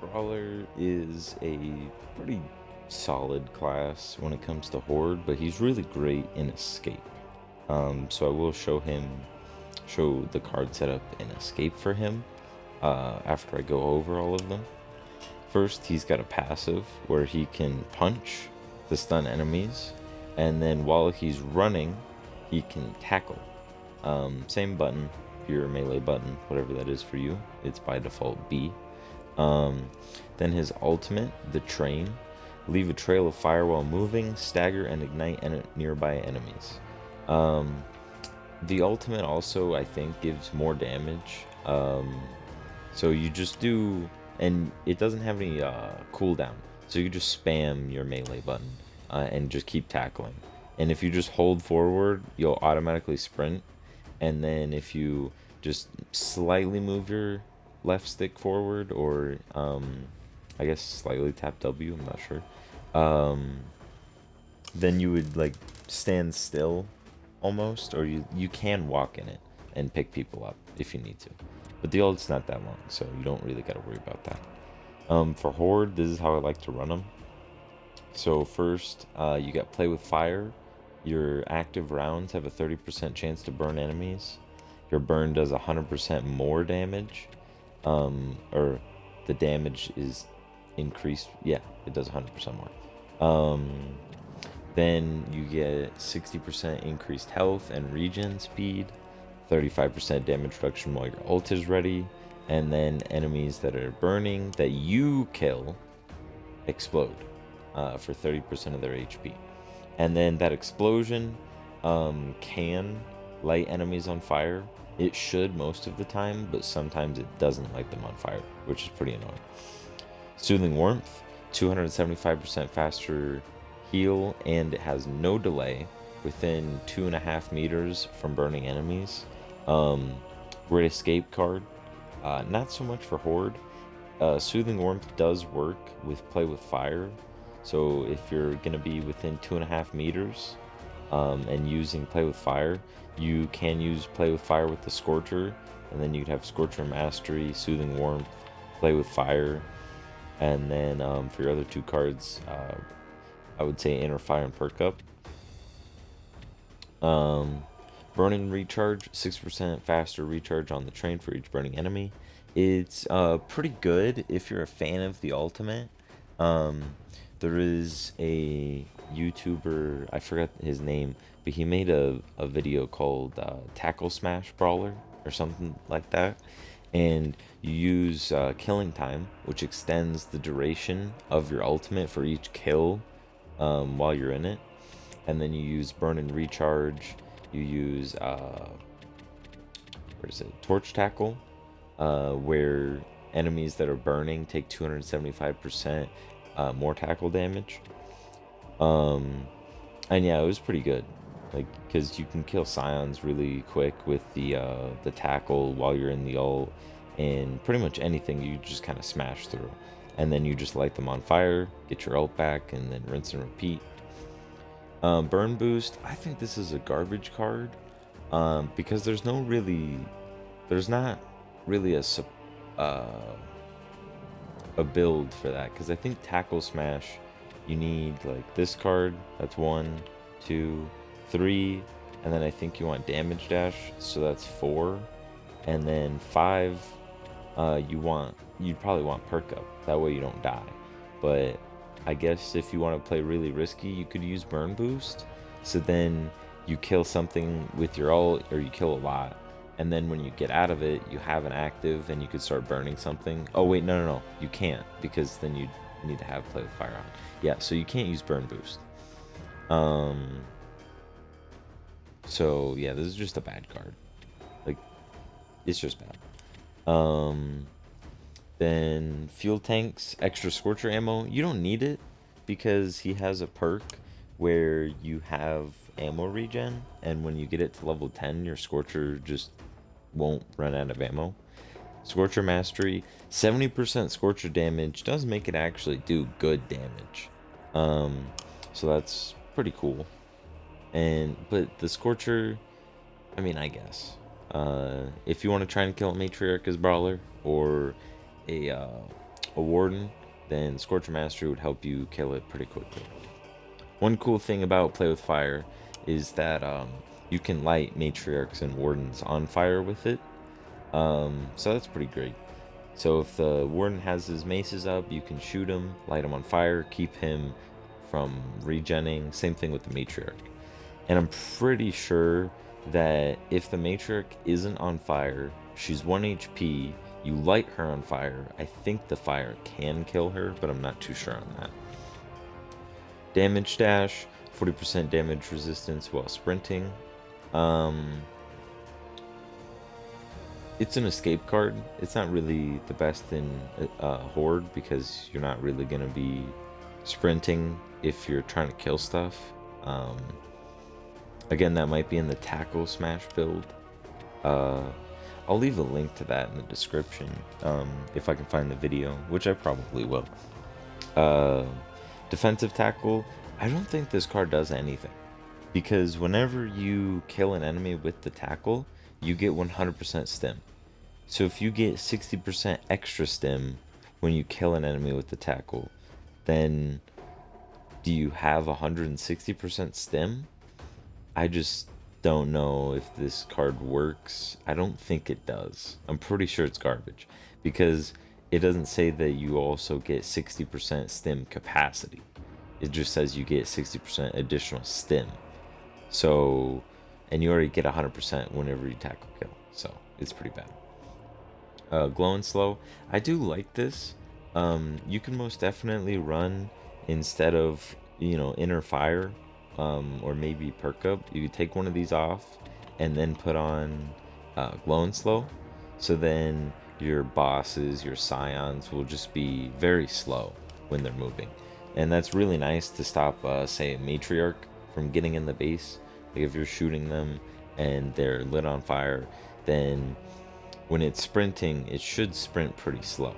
Brawler is a pretty solid class when it comes to Horde, but he's really great in Escape. So I will show the card setup in Escape for him after I go over all of them. First, he's got a passive where he can punch to stun enemies, and then while he's running, he can tackle. Same button, your melee button, whatever that is for you. It's by default B. Then his ultimate, the train, leave a trail of fire while moving, stagger and ignite nearby enemies. The ultimate also, I think, gives more damage. So you just do, and it doesn't have any cooldown, so you just spam your melee button and just keep tackling. And if you just hold forward, you'll automatically sprint. And then if you just slightly move your left stick forward, or I guess slightly tap W, I'm not sure, then you would like stand still almost, or you can walk in it and pick people up if you need to, but the ult's not that long, so you don't really got to worry about that. For Horde, this is how I like to run them. So first, you got play with fire. Your active rounds have a 30% chance to burn enemies. Your burn does 100% more damage, or the damage is increased. Yeah, it does 100% more. Then you get 60% increased health and regen speed, 35% damage reduction while your ult is ready, and then enemies that are burning that you kill explode for 30% of their HP. And then that explosion can light enemies on fire. It should most of the time, but sometimes it doesn't light them on fire, which is pretty annoying. Soothing Warmth, 275% faster heal, and it has no delay within 2.5 meters from burning enemies. Great Escape card. Not so much for Horde. Soothing Warmth does work with play with fire. So if you're going to be within 2.5 meters and using play with fire, you can use play with fire with the Scorcher, and then you'd have Scorcher Mastery, Soothing Warmth, play with fire. And then for your other two cards, I would say Inner Fire and Perk Up. Burning Recharge, 6% faster recharge on the train for each burning enemy. It's pretty good if you're a fan of the ultimate. There is a YouTuber, I forgot his name, but he made a video called Tackle Smash Brawler or something like that. And you use killing time, which extends the duration of your ultimate for each kill while you're in it. And then you use burn and recharge. You use torch tackle, where enemies that are burning take 275% more tackle damage. And yeah, it was pretty good, like, because you can kill scions really quick with the tackle while you're in the ult, and pretty much anything you just kind of smash through, and then you just light them on fire, get your ult back, and then rinse and repeat. Burn boost, I think this is a garbage card, because there's not really a build for that, because I think tackle smash, you need like this card, that's 1, 2, 3, and then I think you want damage dash, so that's 4, and then 5, you'd probably want perk up, that way you don't die. But I guess if you want to play really risky, you could use burn boost, so then you kill something with your ult, or you kill a lot, and then when you get out of it, you have an active and you could start burning something. Oh wait, no, you can't, because then you need to have play with fire on. Yeah, so you can't use burn boost. So yeah, this is just a bad card. Like, it's just bad. Then fuel tanks, extra Scorcher ammo. You don't need it because he has a perk where you have ammo regen, and when you get it to level 10, your Scorcher just won't run out of ammo. Scorcher Mastery, 70% Scorcher damage does make it actually do good damage. So that's pretty cool. But the Scorcher, I mean, I guess if you want to try and kill a Matriarch as brawler, or a a warden, then Scorcher Mastery would help you kill it pretty quickly. One cool thing about Play with Fire is that you can light matriarchs and wardens on fire with it. So that's pretty great. So if the warden has his maces up, you can shoot him, light him on fire, keep him from regenning. Same thing with the matriarch. And I'm pretty sure that if the matriarch isn't on fire, she's 1 HP, you light her on fire, I think the fire can kill her, but I'm not too sure on that. Damage dash, 40% damage resistance while sprinting. It's an escape card. It's not really the best in Horde because you're not really going to be sprinting if you're trying to kill stuff. Again, that might be in the tackle smash build. I'll leave a link to that in the description if I can find the video, which I probably will. Defensive tackle, I don't think this card does anything, because whenever you kill an enemy with the tackle, you get 100% stim. So if you get 60% extra stim when you kill an enemy with the tackle, then do you have 160% stim? I just don't know if this card works. I don't think it does. I'm pretty sure it's garbage, because it doesn't say that you also get 60% stim capacity. It just says you get 60% additional stim. So, and you already get 100% whenever you tackle kill. So it's pretty bad. Glow and slow. I do like this. You can most definitely run instead of, inner fire, or maybe perk up. You could take one of these off and then put on glow and slow. So then your bosses, your scions will just be very slow when they're moving. And that's really nice to stop, say, a matriarch from getting in the base. Like if you're shooting them and they're lit on fire, then when it's sprinting, it should sprint pretty slow.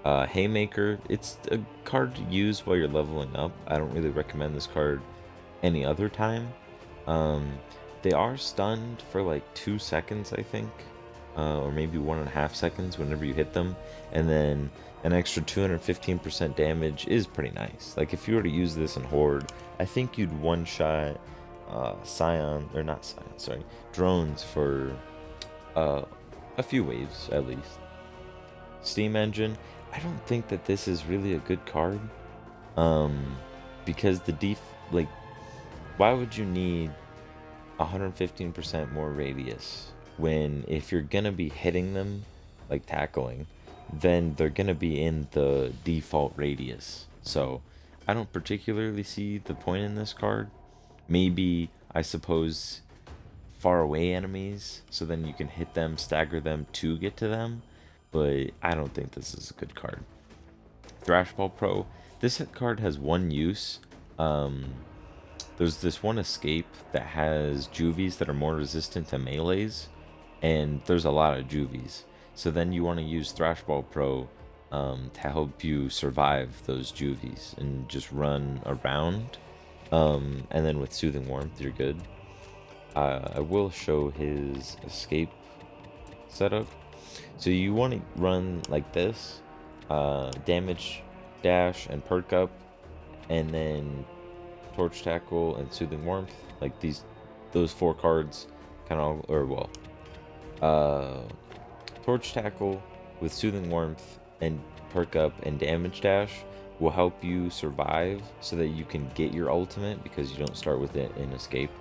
Haymaker, it's a card to use while you're leveling up. I don't really recommend this card any other time. They are stunned for like 2 seconds, I think, or maybe 1.5 seconds whenever you hit them, and then an extra 215% damage is pretty nice. Like if you were to use this in Horde, I think you'd one-shot drones for a few waves at least. Steam Engine, I don't think that this is really a good card, because why would you need 115% more radius when, if you're gonna be hitting them like tackling, then they're gonna be in the default radius? So I don't particularly see the point in this card. Maybe, I suppose, far away enemies, so then you can hit them, stagger them to get to them, but I don't think this is a good card. Thrashball Pro, this card has one use. There's this one escape that has juvies that are more resistant to melees, and there's a lot of juvies. So then you want to use Thrashball Pro to help you survive those juvies and just run around. And then with Soothing Warmth, you're good. I will show his escape setup. So you want to run like this, damage dash and perk up, and then torch tackle and soothing warmth, like those 4 cards kind of, torch tackle with soothing warmth and perk up and damage dash will help you survive so that you can get your ultimate, because you don't start with it in escape,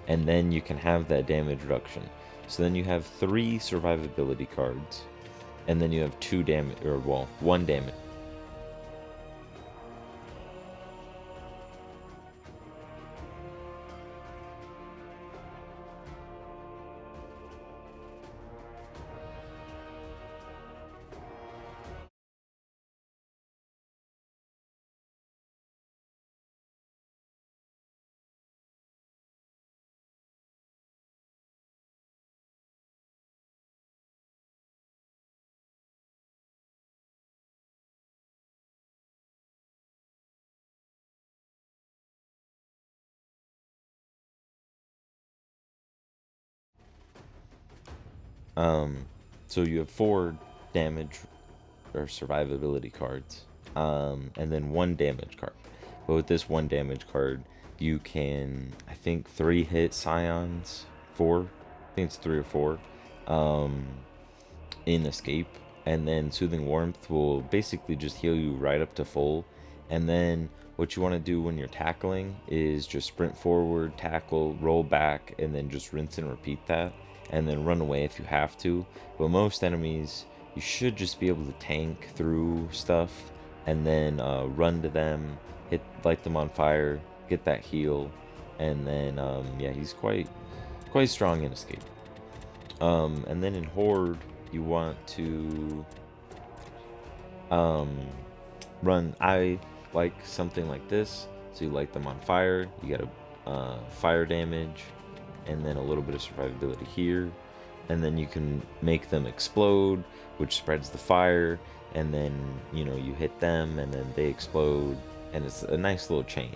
and then you can have that damage reduction. So then you have 3 survivability cards, and then you have 2 damage, or 1 damage. So you have 4 damage or survivability cards, and then 1 damage card. But with this 1 damage card, you can, I think, 3 hit Scions, 4, I think it's 3 or 4, in escape, and then Soothing Warmth will basically just heal you right up to full. And then what you want to do when you're tackling is just sprint forward, tackle, roll back, and then just rinse and repeat that, and then run away if you have to. But most enemies, you should just be able to tank through stuff, and then run to them, light them on fire, get that heal, and then yeah, he's quite strong in escape. And then in Horde, you want to run, I like something like this. So you light them on fire, you get a fire damage, and then a little bit of survivability here, and then you can make them explode, which spreads the fire, and then, you know, you hit them and then they explode, and it's a nice little chain.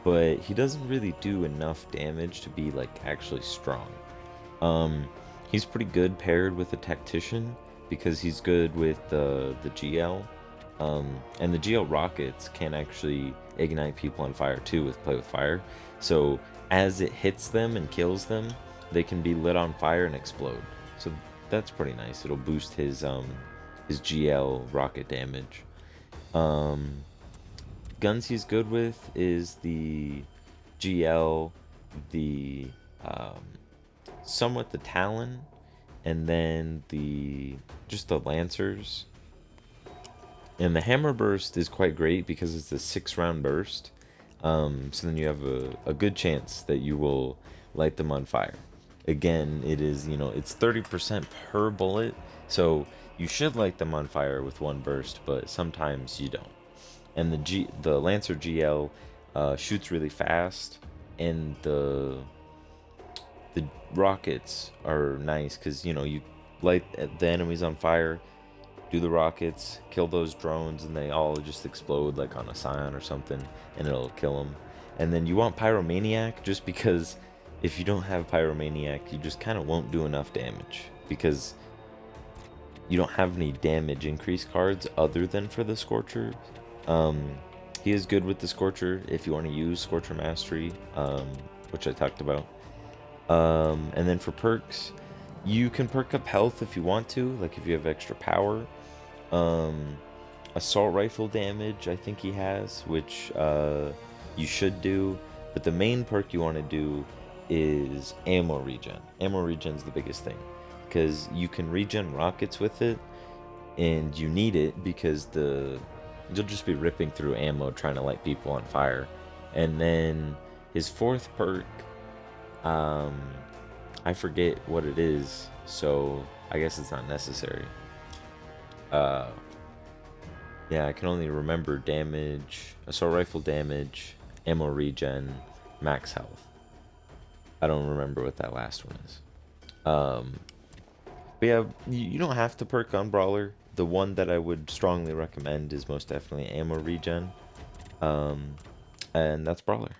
But he doesn't really do enough damage to be like actually strong. He's pretty good paired with a tactician because he's good with the GL, and the GL rockets can actually ignite people on fire too with Play with Fire. So as it hits them and kills them, they can be lit on fire and explode. So that's pretty nice. It'll boost his GL rocket damage. Guns he's good with is the GL, the somewhat the Talon, and then just the Lancers. And the Hammer Burst is quite great because it's a 6-round burst. So then you have a good chance that you will light them on fire. Again, it is, you know, it's 30% per bullet, so you should light them on fire with 1 burst, but sometimes you don't. And the Lancer GL shoots really fast, and the rockets are nice because, you know, you light the enemies on fire, do the rockets, kill those drones, and they all just explode like on a Scion or something, and it'll kill them. And then you want Pyromaniac just because if you don't have Pyromaniac, you just kind of won't do enough damage because you don't have any damage increase cards other than for the Scorcher. He is good with the Scorcher if you want to use Scorcher Mastery, which I talked about. And then for perks, you can perk up health if you want to, like if you have extra power. Assault rifle damage, I think he has, which you should do. But the main perk you want to do is ammo regen. Ammo regen is the biggest thing because you can regen rockets with it, and you need it because you'll just be ripping through ammo trying to light people on fire. And then his 4th perk, I forget what it is, so I guess it's not necessary. Yeah, I can only remember damage, assault rifle damage, ammo regen, max health. I don't remember what that last one is. But yeah, you don't have to perk on Brawler. The one that I would strongly recommend is most definitely ammo regen. And that's Brawler.